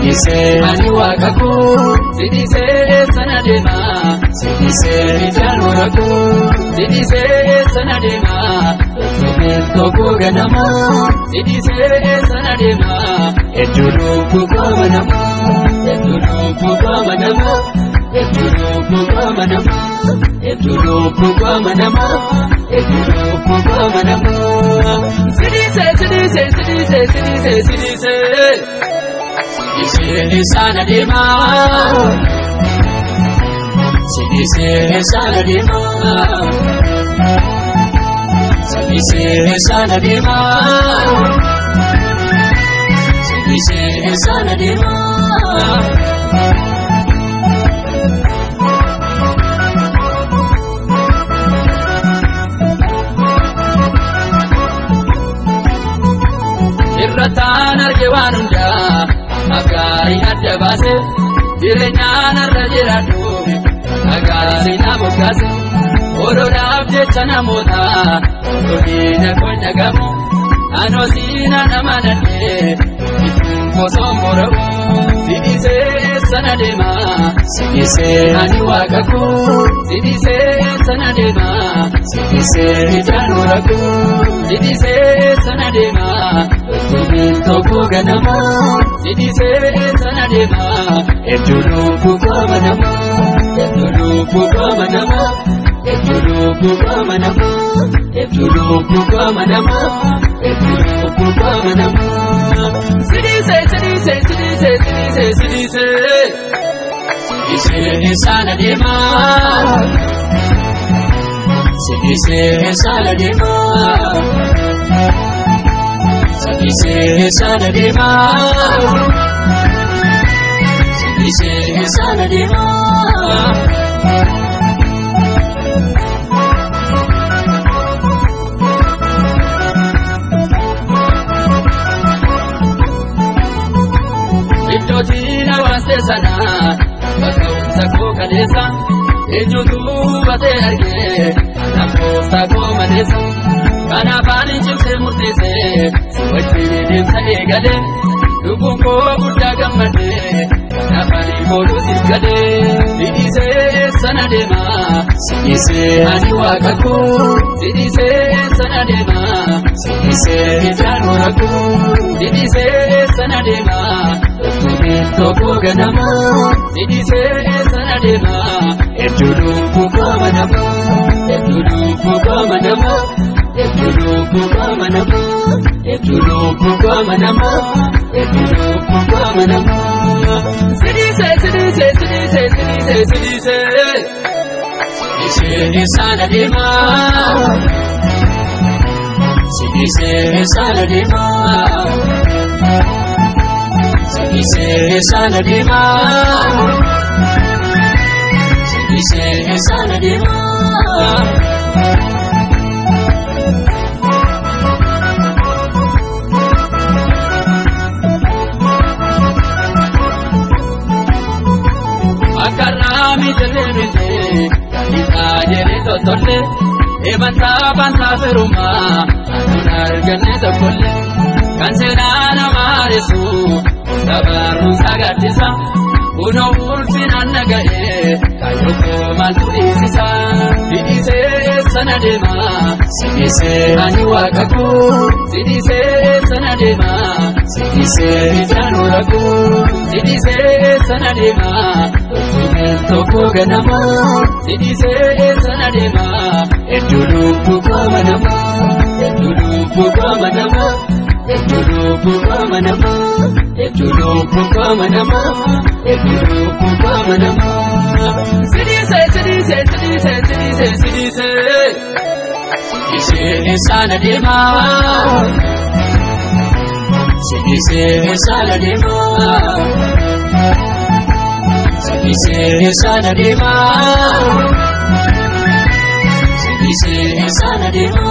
Sidise ani wakaku, sidise sanadema, sidise januraku, sidise sanadema, toko ganama, sidise sanadema, etulu kukamanama, etulu kukamanama, etulu kukamanama, etulu kukamanama, etulu kukamanama. Sidise, sidise, sidise, sidise, sidise. Sidise sanadema, sidise sanadema, sidise sanadema, sidise sanadema. Irratan argewanunda. Agari adda baase jireenyaan irra jiraadhu agari nama gaase oololaaf jecha namoota toliina konya gamu anoo siina nama nadhee ittiin kosoon bora'u sidisee sana deema sidisee ani waaqaku sidisee sana deema sidisee jaanuraku sidisee sana deema toko ganama. Sidise sanadema, etulu kukamanama, etulu kukamanama, etulu kukamanama, etulu kukamanama, etulu kukamanama. Sidise, sidise, sidise, sidise, sidise, sidise sanadema, sidise sanadema. Sidise sanadema, sidise sanadema. Iddotina waste sana, bakka kaleessa, eenyutu batee argee, namoota koo maleessa. Kana bani jimse murtise, wajjin deemsa eegale, lubbuun koo guddaa gammade, kana bani booduu siggale, sidise sana deema, sidise ani waaqaku, sidise sana deema, sidise jaanuraku, sidise sana deema, toko ganama, sidise sana deema, etulu kukamanama, etulu kukamanama. Etulu kukamanama, etulu kukamanama, etulu kukamanama. Sidise, sidise, sidise, sidise, sidise, sidise sanadema, sidise sanadema, sidise sanadema, sidise sanadema. Akarami jelemite, itaajeeli totolle, ebantaa bantaa feruma, adunar ganne tokkolle, kan seenaa nama haaressu, dabarruun sagaddisa, kunoo ulfinaan naga'ee, kayyoo maaltu dhiisisa, sidisee sana deema, sidisee ani waaqaku, sidisee sana deema, sidisee jaanuraku, sidisee sana deema. Toko ganama, sidise sanadema, etulu kukamanama, etulu kukamanama, etulu kukamanama, etulu kukamanama, etulu kukamanama. Sidise, sidise, sidise, sidise, sidise, sidise sanadema, sidise sanadema. Sidise sanadema, sidise sanadema.